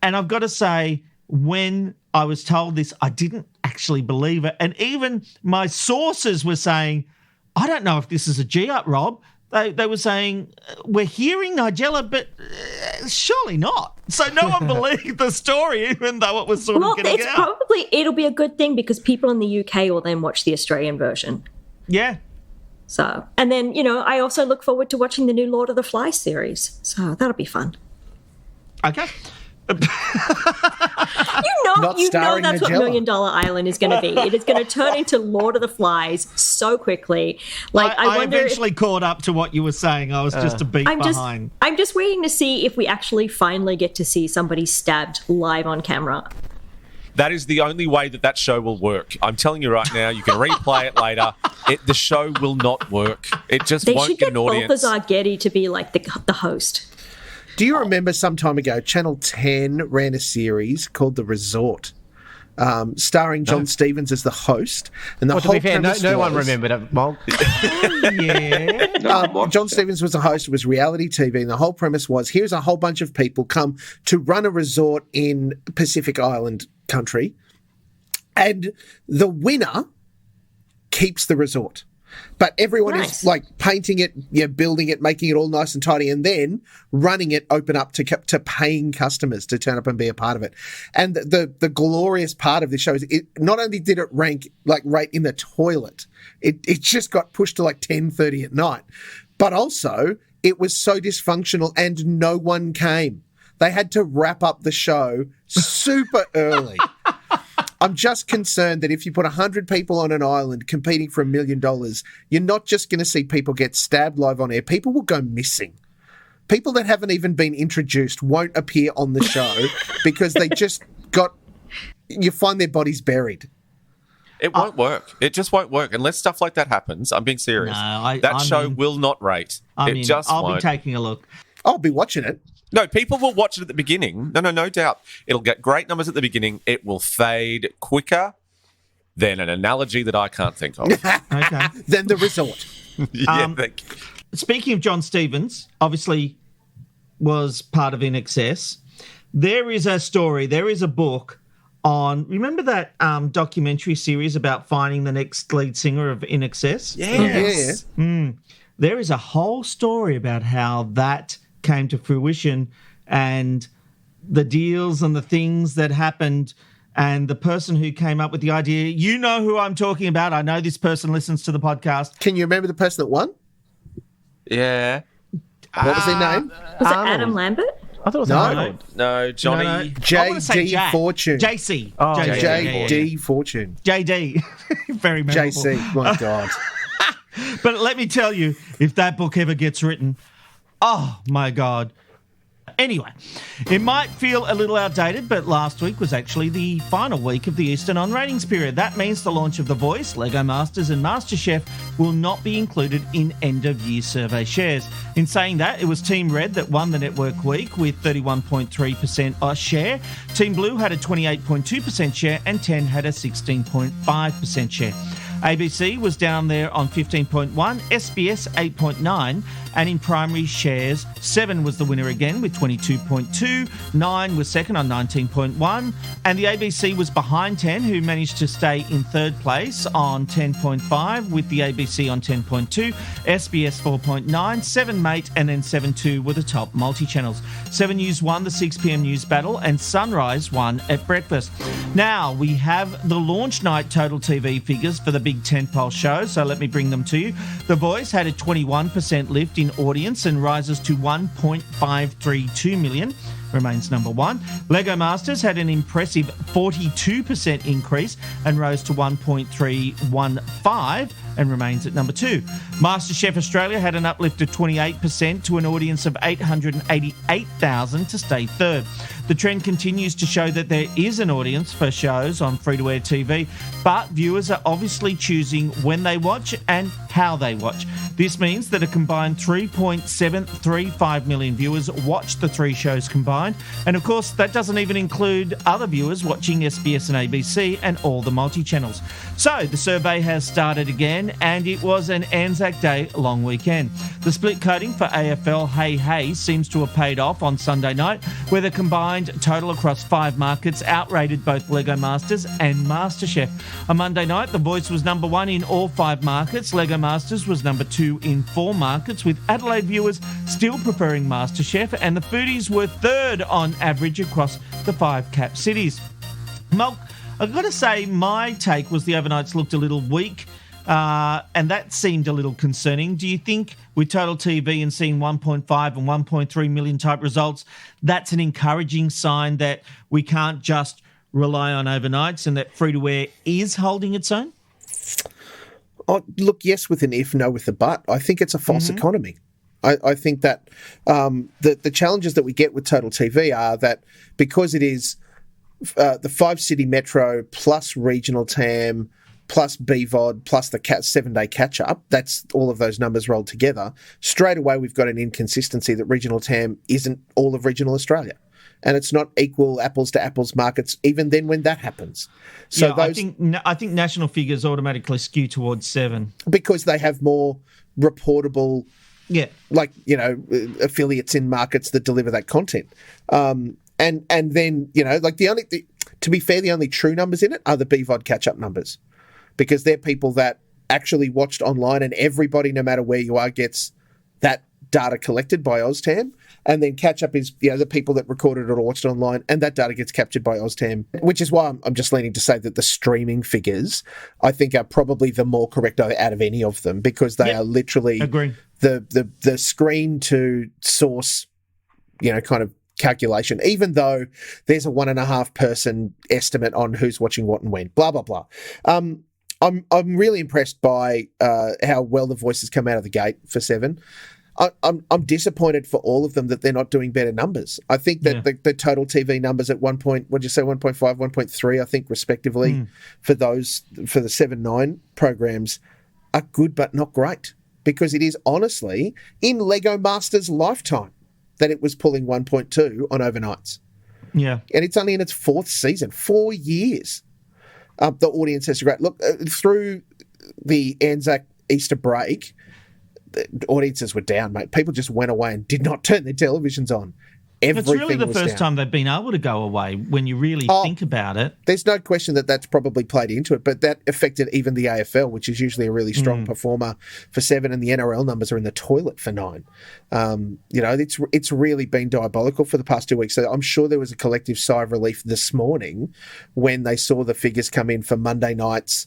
and I've got to say, when I was told this, I didn't actually believe it. And even my sources were saying, I don't know if this is a G-up, Rob. They were saying, we're hearing Nigella, but surely not. So no one believed the story, even though it was sort of getting out. It'll be a good thing because people in the UK will then watch the Australian version. Yeah. So, and then, I also look forward to watching the new Lord of the Flies series. So that'll be fun. Okay. You know starring that's what Nigella. $1 Million Island is going to be. It is going to turn into Lord of the Flies so quickly. Like I I wonder eventually caught up to what you were saying. I was just a beat behind. I'm just waiting to see if we actually finally get to see somebody stabbed live on camera. That is the only way that show will work. I'm telling you right now, you can replay it later. The show will not work. It just They won't should get get an audience. Balthazar Getty to be like the host. Do you remember some time ago, Channel 10 ran a series called The Resort, starring John Stevens as the host, and the Well, to whole be fair, premise no one was- remembered it, Mark. Yeah. John Stevens was the host. It was reality TV, and the whole premise was: here's a whole bunch of people come to run a resort in Pacific Island country, and the winner keeps the resort. But everyone Nice. is like painting it, building it, making it all nice and tidy, and then running it open up to paying customers to turn up and be a part of it. And the glorious part of this show is it not only did it rank like right in the toilet, it just got pushed to like 10:30 at night, but also it was so dysfunctional and no one came. They had to wrap up the show super early. I'm just concerned that if you put 100 people on an island competing for $1 million, you're not just going to see people get stabbed live on air. People will go missing. People that haven't even been introduced won't appear on the show because they just you find their bodies buried. It won't work. It just won't work unless stuff like that happens. I'm being serious. That show will not rate. I'll won't. be taking a look. I'll be watching it. No, people will watch it at the beginning. No doubt. It'll get great numbers at the beginning. It will fade quicker than an analogy that I can't think of. Okay. Then The Resort. Thank you. Speaking of John Stevens, obviously was part of In Excess. There is a story, there is a book on, remember that documentary series about finding the next lead singer of In Excess? Yes. There is a whole story about how that came to fruition and the deals and the things that happened and the person who came up with the idea. You know who I'm talking about. I know this person listens to the podcast. Can you remember the person that won? Yeah. What was their name? Was it Adam Lambert? I thought it was Arnold. No, Johnny. No. I wanna say J.D. Jack. Fortune. JC. Oh, JC. J.D. Fortune. JD. Very memorable. J.C. My God. But let me tell you, if that book ever gets written, oh my God. Anyway, it might feel a little outdated, but last week was actually the final week of the Eastern On ratings period. That means the launch of The Voice, Lego Masters and MasterChef will not be included in end-of-year survey shares. In saying that, it was Team Red that won the network week with 31.3% share. Team Blue had a 28.2% share and 10 had a 16.5% share. ABC was down there on 15.1, SBS 8.9, and in primary shares, 7 was the winner again with 22.2, 9 was second on 19.1, and the ABC was behind 10, who managed to stay in third place on 10.5, with the ABC on 10.2, SBS 4.9, 7 Mate, and then 7.2 were the top multi-channels. 7 News won the 6 p.m. news battle, and Sunrise won at breakfast. Now, we have the launch night total TV figures for the big tentpole show, so let me bring them to you. The Voice had a 21% lift in audience and rises to 1.532 million, remains number one. Lego Masters had an impressive 42% increase and rose to 1.315 and remains at number 2. MasterChef Australia had an uplift of 28% to an audience of 888,000 to stay third. The trend continues to show that there is an audience for shows on free-to-air TV, but viewers are obviously choosing when they watch and how they watch. This means that a combined 3.735 million viewers watched the 3 shows combined, and of course that doesn't even include other viewers watching SBS and ABC and all the multi-channels. So the survey has started again, and it was an Anzac Day long weekend. The split coding for AFL Hey Hey seems to have paid off on Sunday night, where the combined total across 5 markets outrated both Lego Masters and MasterChef. On Monday night, The Voice was number 1 in all 5 markets. Lego Masters was number 2 in 4 markets, with Adelaide viewers still preferring MasterChef, and the Foodies were third on average across the 5 cap cities. Malk, I've got to say my take was the overnights looked a little weak. and that seemed a little concerning. Do you think with Total TV and seeing 1.5 and 1.3 million type results, that's an encouraging sign that we can't just rely on overnights and that free-to-air is holding its own? Oh, look, yes with an if, no with a but. I think it's a false economy. I think that the challenges that we get with Total TV are that because it is the 5-city metro plus regional TAM plus BVOD plus the 7-day catch-up, that's all of those numbers rolled together, straight away we've got an inconsistency that regional TAM isn't all of regional Australia. And it's not equal apples-to-apples markets even then when that happens. So yeah, I think national figures automatically skew towards 7. Because they have more reportable, affiliates in markets that deliver that content. And then, to be fair, the only true numbers in it are the BVOD catch-up numbers. Because they're people that actually watched online, and everybody, no matter where you are, gets that data collected by OzTam. And then catch-up is the people that recorded it or watched it online, and that data gets captured by OzTam, which is why I'm just leaning to say that the streaming figures, I think, are probably the more correct out of any of them, because they are literally the screen to source, kind of calculation, even though there's a 1.5 person estimate on who's watching what and when, blah, blah, blah. I'm really impressed by how well the voices come out of the gate for 7. I'm disappointed for all of them that they're not doing better numbers. I think that the Total TV numbers at 1.5, 1.3, I think respectively for the 7/9 programs are good but not great, because it is honestly in Lego Masters' lifetime that it was pulling 1.2 on overnights. Yeah. And it's only in its 4th season, 4 years. The audience has to grow. Look, through the Anzac Easter break, the audiences were down, mate. People just went away and did not turn their televisions on. It's really the first time they've been able to go away when you really think about it. There's no question that that's probably played into it, but that affected even the AFL, which is usually a really strong performer for 7, and the NRL numbers are in the toilet for 9. It's really been diabolical for the past 2 weeks. So I'm sure there was a collective sigh of relief this morning when they saw the figures come in for Monday nights,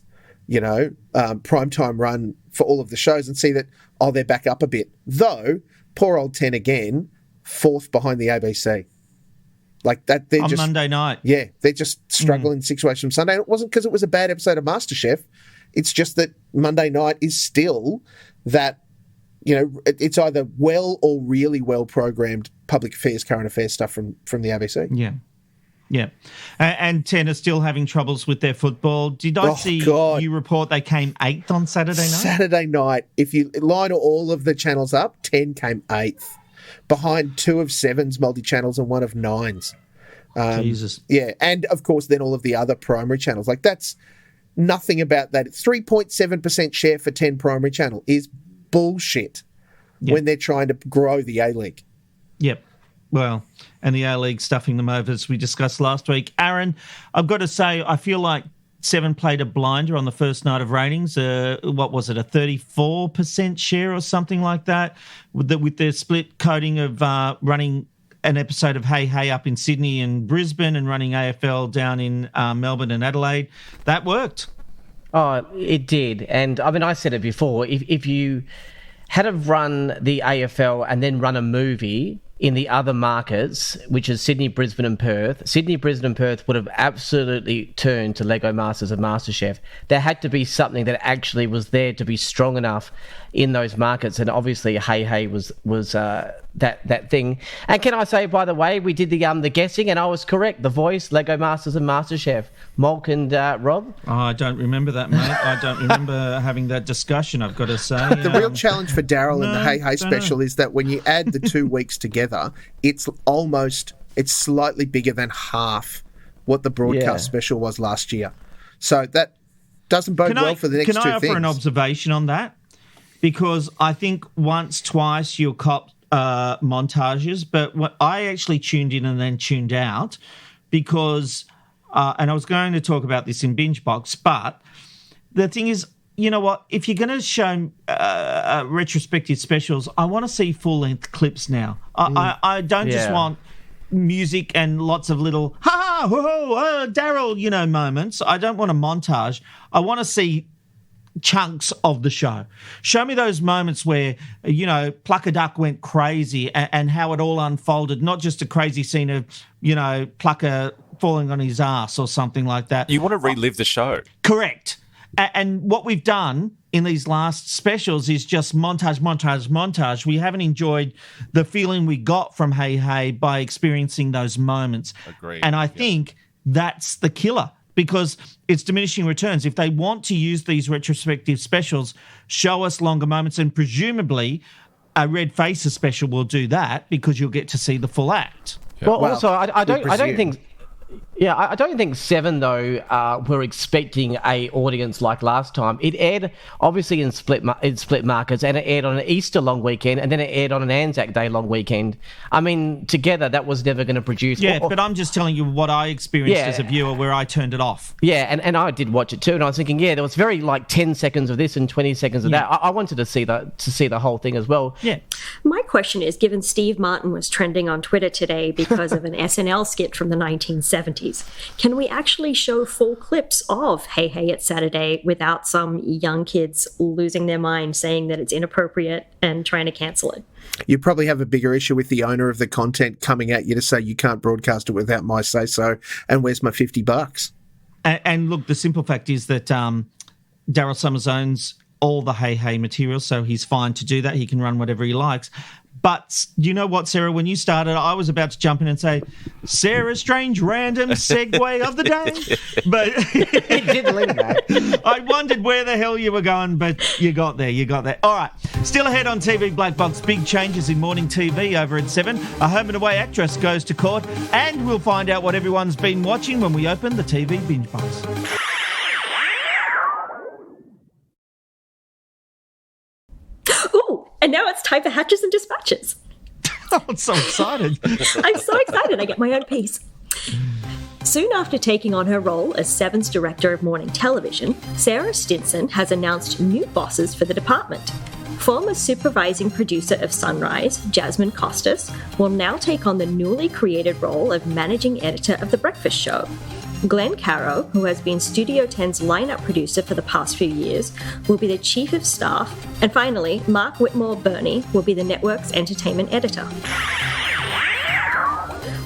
primetime run for all of the shows, and see that, they're back up a bit. Though, poor old 10 again, 4th behind the ABC. Like that, they're on just Monday night. Yeah, they're just struggling 6 ways from Sunday. And it wasn't because it was a bad episode of MasterChef. It's just that Monday night is still that, it's either well or really well programmed public affairs, current affairs stuff from the ABC. Yeah. Yeah. And 10 are still having troubles with their football. Did I see you report they came 8th on Saturday night? Saturday night, if you line all of the channels up, 10 came 8th. Behind 2 of 7's multi-channels and 1 of 9's. Jesus. Yeah, and of course then all of the other primary channels. Like, that's nothing about that. 3.7% share for 10 primary channel is bullshit when they're trying to grow the A-League. Yep. Well, and the A-League stuffing them over, as we discussed last week. Aaron, I've got to say, I feel like 7 played a blinder on the first night of ratings. What was it, a 34% share or something like that, with their split coding of running an episode of Hey Hey up in Sydney and Brisbane and running AFL down in Melbourne and Adelaide. That worked. Oh, it did. And I mean, I said it before, if you had have run the AFL and then run a movie in the other markets, which is Sydney, Brisbane and Perth, Sydney, Brisbane and Perth would have absolutely turned to Lego Masters and MasterChef. There had to be something that actually was there to be strong enough in those markets, and obviously Hey Hey was that thing. And can I say, by the way, we did the guessing, and I was correct. The Voice, Lego Masters and MasterChef. Molk and Rob? Oh, I don't remember that, mate. I don't remember having that discussion, I've got to say. The real challenge for Daryl and the Hey Hey special is that when you add the 2 weeks together, it's slightly bigger than half what the broadcast special was last year. So that doesn't bode well for the next 2 things. Can I offer an observation on that? Because I think once, twice you'll cop montages, but what I actually tuned in and then tuned out because, and I was going to talk about this in Binge Box, but the thing is, you know what? If you're going to show retrospective specials, I want to see full-length clips now. I don't just want music and lots of little ha ho Daryl moments. I don't want a montage. I want to see chunks of the show. Show me those moments where, Plucker Duck went crazy and how it all unfolded, not just a crazy scene of, Plucker falling on his ass or something like that. You want to relive the show. Correct. And what we've done in these last specials is just montage. We haven't enjoyed the feeling we got from Hey Hey by experiencing those moments. Agreed. And I think that's the killer, because it's diminishing returns. If they want to use these retrospective specials, show us longer moments, and presumably a Red Faces special will do that because you'll get to see the full act. Yeah. Well, also, I don't think. Yeah, I don't think Seven, though, were expecting a audience like last time. It aired, obviously, in split markets, and it aired on an Easter long weekend, and then it aired on an Anzac Day long weekend. I mean, together, that was never going to produce... Yeah, but I'm just telling you what I experienced as a viewer where I turned it off. Yeah, and I did watch it too, and I was thinking, there was very, 10 seconds of this and 20 seconds of that. I wanted to see the whole thing as well. Yeah. My question is, given Steve Martin was trending on Twitter today because of an SNL skit from the 1970s, can we actually show full clips of Hey Hey It's Saturday without some young kids losing their mind saying that it's inappropriate and trying to cancel it? You probably have a bigger issue with the owner of the content coming at you to say you can't broadcast it without my say-so, and where's my $50? And look, the simple fact is that Daryl Summers owns all the Hey Hey material, so he's fine to do that. He can run whatever he likes. But you know what, Sarah, when you started, I was about to jump in and say, Sarah Strange, random segue of the day. But It did leave that. I wondered where the hell you were going, but you got there. All right, still ahead on TV Black Box, big changes in morning TV over at 7. A home and away actress goes to court, and we'll find out what everyone's been watching when we open the TV binge box. And now it's time for Hatches and Dispatches. I'm so excited. I'm so excited. I get my own piece. Soon after taking on her role as Seven's director of morning television, Sarah Stinson has announced new bosses for the department. Former supervising producer of Sunrise, Jasmine Costas, will now take on the newly created role of managing editor of The Breakfast Show. Glenn Carrow, who has been Studio 10's lineup producer for the past few years, will be the chief of staff. And finally, Mark Whitmore Burney will be the network's entertainment editor.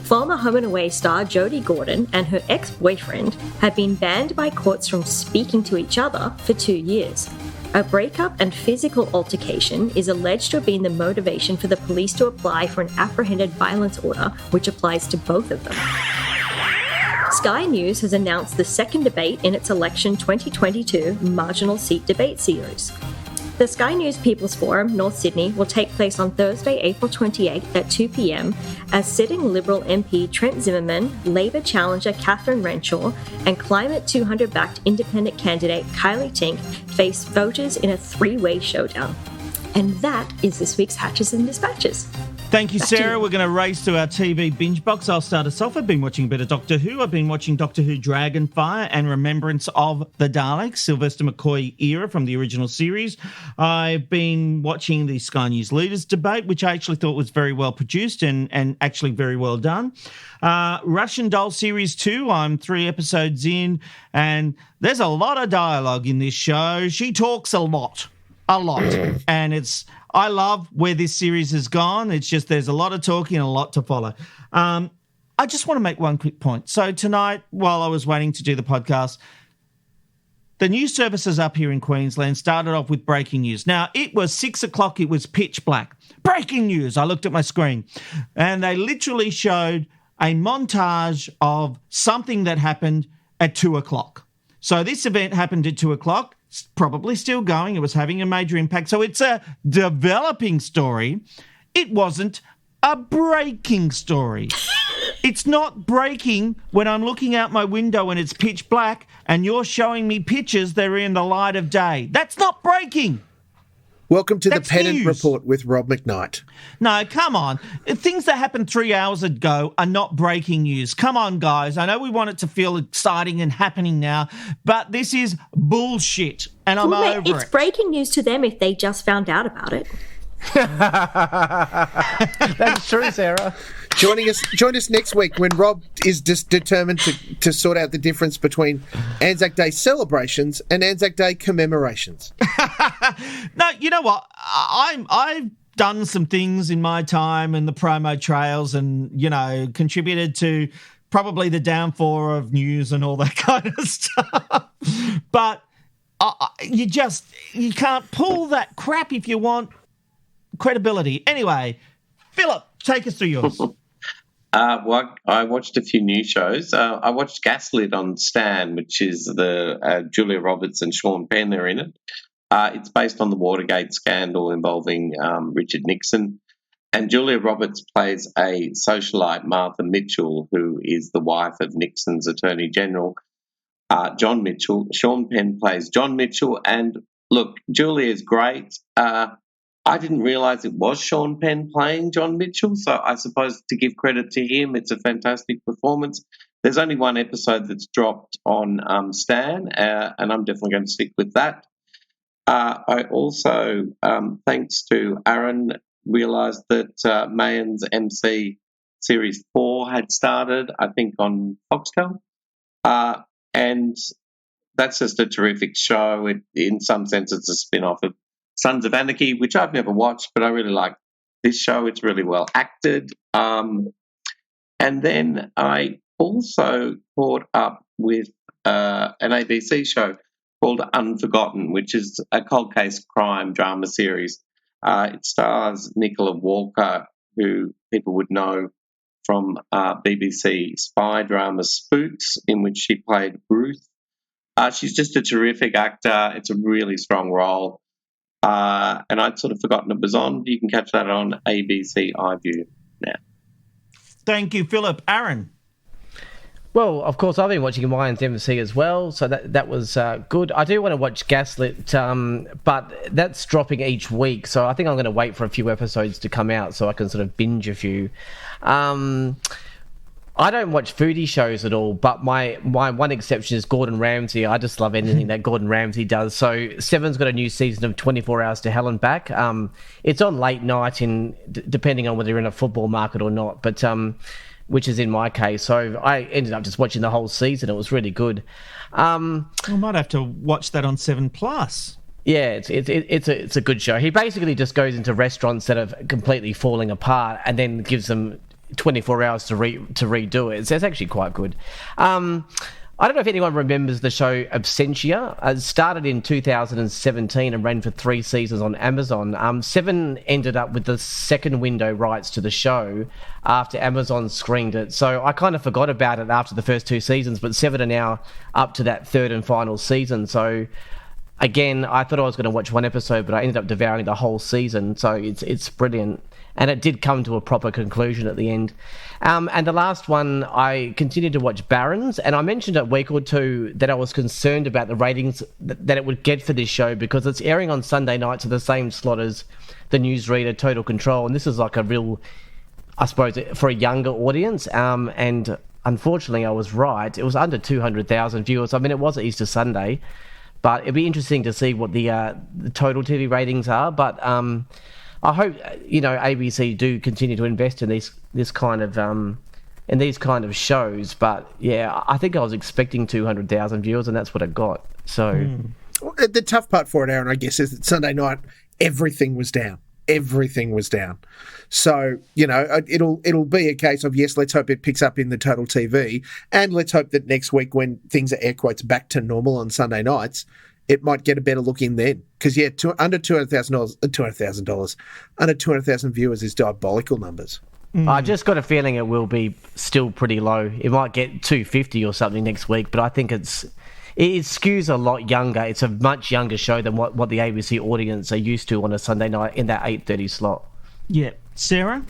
Former Home and Away star Jodie Gordon and her ex-boyfriend have been banned by courts from speaking to each other for 2 years. A breakup and physical altercation is alleged to have been the motivation for the police to apply for an apprehended violence order, which applies to both of them. Sky News has announced the second debate in its election 2022 marginal seat debate series. The Sky News People's Forum, North Sydney, will take place on Thursday, April 28th at 2 p.m. as sitting Liberal MP Trent Zimmerman, Labor challenger Catherine Renshaw, and Climate 200-backed independent candidate Kylie Tink face voters in a three-way showdown. And that is this week's Hatches and Dispatches. Thank you, Sarah. We're going to race to our TV binge box. I'll start us off. I've been watching a bit of Doctor Who. I've been watching Doctor Who Dragonfire and Remembrance of the Daleks, Sylvester McCoy era from the original series. I've been watching the Sky News Leaders debate, which I actually thought was very well produced and actually very well done. Russian Doll Series 2, I'm 3 episodes in, and there's a lot of dialogue in this show. She talks a lot. And I love where this series has gone. It's just there's a lot of talking and a lot to follow. I just want to make one quick point. So tonight, while I was waiting to do the podcast, the news services up here in Queensland started off with breaking news. Now, it was 6 o'clock. It was pitch black. Breaking news. I looked at my screen, and they literally showed a montage of something that happened at 2 o'clock. So this event happened at 2 o'clock. It's probably still going. It was having a major impact. So it's a developing story. It wasn't a breaking story. It's not breaking when I'm looking out my window and it's pitch black and you're showing me pictures that are in the light of day. That's not breaking. Welcome to That's the Pennant news. Report with Rob McKnight. No, come on. Things that happened 3 hours ago are not breaking news. Come on, guys. I know we want it to feel exciting and happening now, but this is bullshit, and I'm over It's breaking news to them if they just found out about it. That's true, Sarah. Join us next week when Rob is just determined to sort out the difference between Anzac Day celebrations and Anzac Day commemorations. No, you know what? I've done some things in my time in the promo trails and, contributed to probably the downfall of news and all that kind of stuff. But you can't pull that crap if you want credibility. Anyway, Philip, take us through yours. Well, I watched a few new shows. I watched Gaslit on Stan, which is the Julia Roberts and Sean Penn are in it. It's based on the Watergate scandal involving Richard Nixon. And Julia Roberts plays a socialite, Martha Mitchell, who is the wife of Nixon's Attorney General, John Mitchell. Sean Penn plays John Mitchell. And look, Julia is great. I didn't realise it was Sean Penn playing John Mitchell, so I suppose to give credit to him, it's a fantastic performance. There's only one episode that's dropped on Stan, and I'm definitely going to stick with that. I also, thanks to Aaron, realised that Mayans MC Series 4 had started, I think, on Foxtel. And that's just a terrific show. In some sense, it's a spin-off of Sons of Anarchy, which I've never watched, but I really like this show. It's really well acted. And then I also caught up with an ABC show called Unforgotten, which is a cold case crime drama series. It stars Nicola Walker, who people would know from BBC spy drama Spooks, in which she played Ruth. She's just a terrific actor. It's a really strong role. And I'd sort of forgotten it was on. You can catch that on ABC iView now. Thank you, Philip. Aaron? Well, of course, I've been watching Mayans MC as well, so that was good. I do want to watch Gaslit, but that's dropping each week, so I think I'm going to wait for a few episodes to come out so I can sort of binge a few. I don't watch foodie shows at all, but my one exception is Gordon Ramsay. I just love anything that Gordon Ramsay does. So Seven's got a new season of 24 Hours to Hell and Back. It's on late night, depending on whether you're in a football market or not, but which is in my case. So I ended up just watching the whole season. It was really good. I might have to watch that on 7+. Yeah, it's a good show. He basically just goes into restaurants that are completely falling apart and then gives them 24 hours to redo it. It's actually quite good. I don't know if anyone remembers the show Absentia. It started in 2017 and ran for 3 seasons on Amazon. Seven ended up with the second window rights to the show after Amazon screened it. So I kind of forgot about it after the first 2 seasons, but Seven are now up to that third and final season. So again, I thought I was going to watch one episode, but I ended up devouring the whole season. So it's brilliant. And it did come to a proper conclusion at the end. And the last one, I continued to watch Barons, and I mentioned a week or two that I was concerned about the ratings that it would get for this show because it's airing on Sunday nights at the same slot as the newsreader Total Control, and this is like a real, I suppose, for a younger audience. And unfortunately, I was right. It was under 200,000 viewers. I mean, it was Easter Sunday, but it'd be interesting to see what the total TV ratings are. But I hope ABC do continue to invest in these kind of shows. But yeah, I think I was expecting 200,000 viewers, and that's what it got. So the tough part for it, Aaron, I guess, is that Sunday night everything was down. Everything was down. So it'll be a case of yes, let's hope it picks up in the total TV, and let's hope that next week when things are air quotes back to normal on Sunday nights, it might get a better look in then. Because, under $200,000, under 200,000 viewers is diabolical numbers. I just got a feeling it will be still pretty low. It might get 250 or something next week, but I think it skews a lot younger. It's a much younger show than what the ABC audience are used to on a Sunday night in that 8:30 slot. Yeah. Sarah?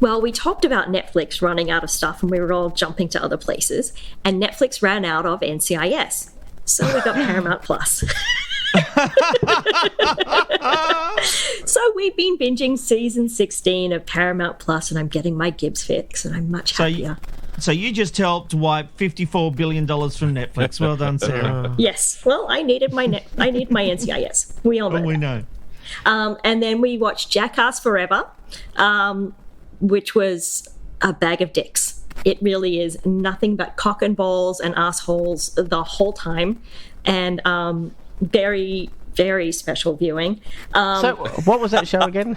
Well, we talked about Netflix running out of stuff and we were all jumping to other places, and Netflix ran out of NCIS. So we got Paramount Plus. So we've been binging season 16 of Paramount Plus, and I'm getting my Gibbs fix, and I'm much happier. So you just helped wipe $54 billion from Netflix. Well done, Sarah. Yes. Well, I needed my NCIS. We all know. We know. And then we watched Jackass Forever, which was a bag of dicks. It really is nothing but cock and balls and assholes the whole time, and very, very special viewing. So, what was that show again?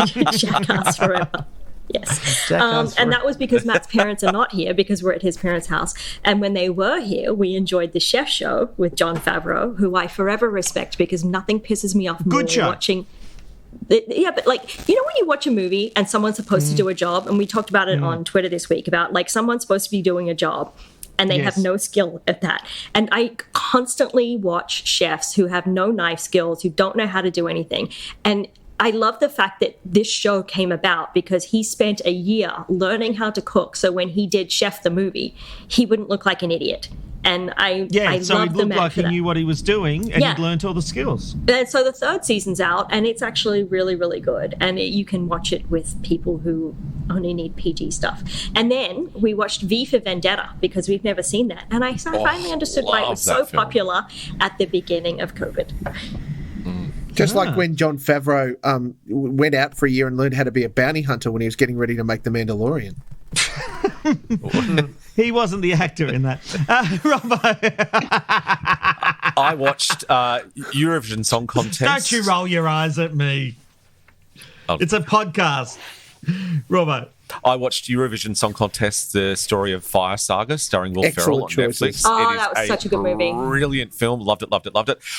Jackass Forever. Yes. And that was because Matt's parents are not here, because we're at his parents' house. And when they were here, we enjoyed the Chef Show with Jon Favreau, who I forever respect, because nothing pisses me off more than watching. Yeah, but like, you know, when you watch a movie and someone's supposed to do a job, and we talked about it on Twitter this week about like someone's supposed to be doing a job and they have no skill at that. And I constantly watch chefs who have no knife skills, who don't know how to do anything. And I love the fact that this show came about because he spent a year learning how to cook. So when he did Chef the movie, he wouldn't look like an idiot. And I so love he the looked man like for he that. knew what he was doing, and he'd learnt all the skills. And so the third season's out, and it's actually really, really good. And you can watch it with people who only need PG stuff. And then we watched V for Vendetta, because we've never seen that. And I finally understood why it was so popular at the beginning of COVID. Just like when Jon Favreau went out for a year and learned how to be a bounty hunter when he was getting ready to make The Mandalorian. He wasn't the actor in that. Robbo. I watched Eurovision Song Contest. Don't you roll your eyes at me. It's a podcast. Robbo. I watched Eurovision Song Contest, the story of Fire Saga, starring Will Ferrell on Netflix. Oh, that was such a good movie. Brilliant film. Loved it.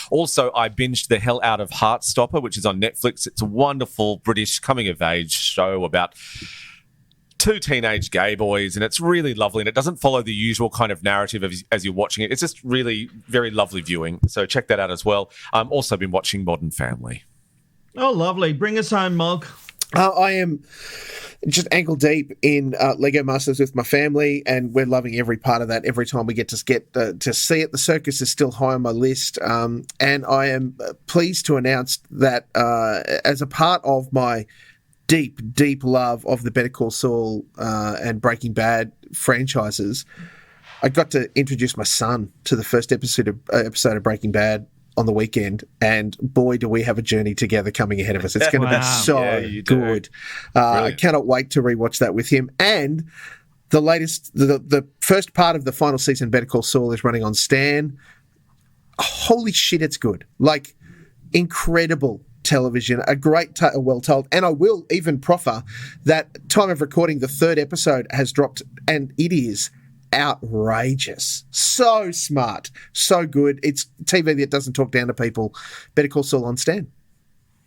Also, I binged the hell out of Heartstopper, which is on Netflix. It's a wonderful British coming-of-age show about two teenage gay boys, and it's really lovely, and it doesn't follow the usual kind of narrative as you're watching it. It's just really very lovely viewing. So check that out as well. I've also been watching Modern Family. Oh, lovely. Bring us home, Mog. I am just ankle deep in Lego Masters with my family, and we're loving every part of that. Every time we get to see it, the circus is still high on my list, and I am pleased to announce that as a part of my deep love of the Better Call Saul and Breaking Bad franchises, I got to introduce my son to the first episode of Breaking Bad on the weekend, and boy, do we have a journey together coming ahead of us. It's going to be so good. I cannot wait to rewatch that with him. And the first part of the final season of Better Call Saul is running on Stan. Holy shit, it's good. Like, incredible television, a great well told. And I will even proffer that time of recording, the third episode has dropped, and it is outrageous. So smart, so good. It's TV that doesn't talk down to people. Better Call Saul on Stan.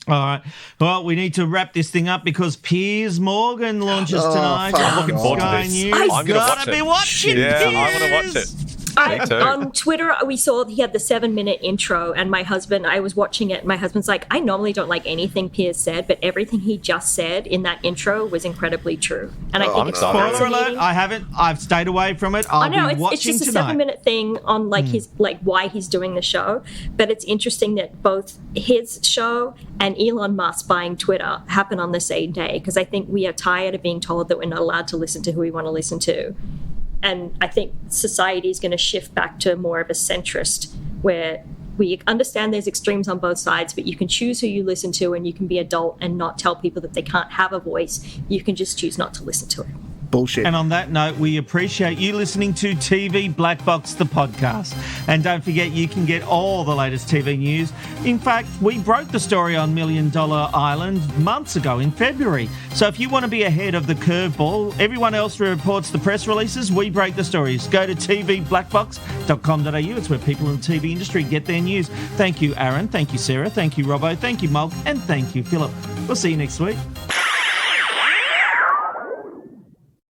All right. Well, we need to wrap this thing up because Piers Morgan launches tonight. I'm looking forward to this. I've got to be watching Piers. I want to watch it. On Twitter, we saw he had the 7-minute intro, and I was watching it. My husband's like, I normally don't like anything Piers said, but everything he just said in that intro was incredibly true. And I think it's spoiler alert. I've stayed away from it. I'll be watching it's just tonight. a 7-minute thing on his why he's doing the show. But it's interesting that both his show and Elon Musk buying Twitter happen on the same day, because I think we are tired of being told that we're not allowed to listen to who we want to listen to. And I think society is going to shift back to more of a centrist, where we understand there's extremes on both sides, but you can choose who you listen to, and you can be adult and not tell people that they can't have a voice. You can just choose not to listen to it. Bullshit. And on that note, we appreciate you listening to TV Black Box, the podcast. And don't forget, you can get all the latest TV news. In fact, we broke the story on $1 Million Island months ago in February. So if you want to be ahead of the curveball, everyone else reports the press releases, we break the stories. Go to tvblackbox.com.au. It's where people in the TV industry get their news. Thank you, Aaron. Thank you, Sarah. Thank you, Robbo. Thank you, Mulk. And thank you, Philip. We'll see you next week.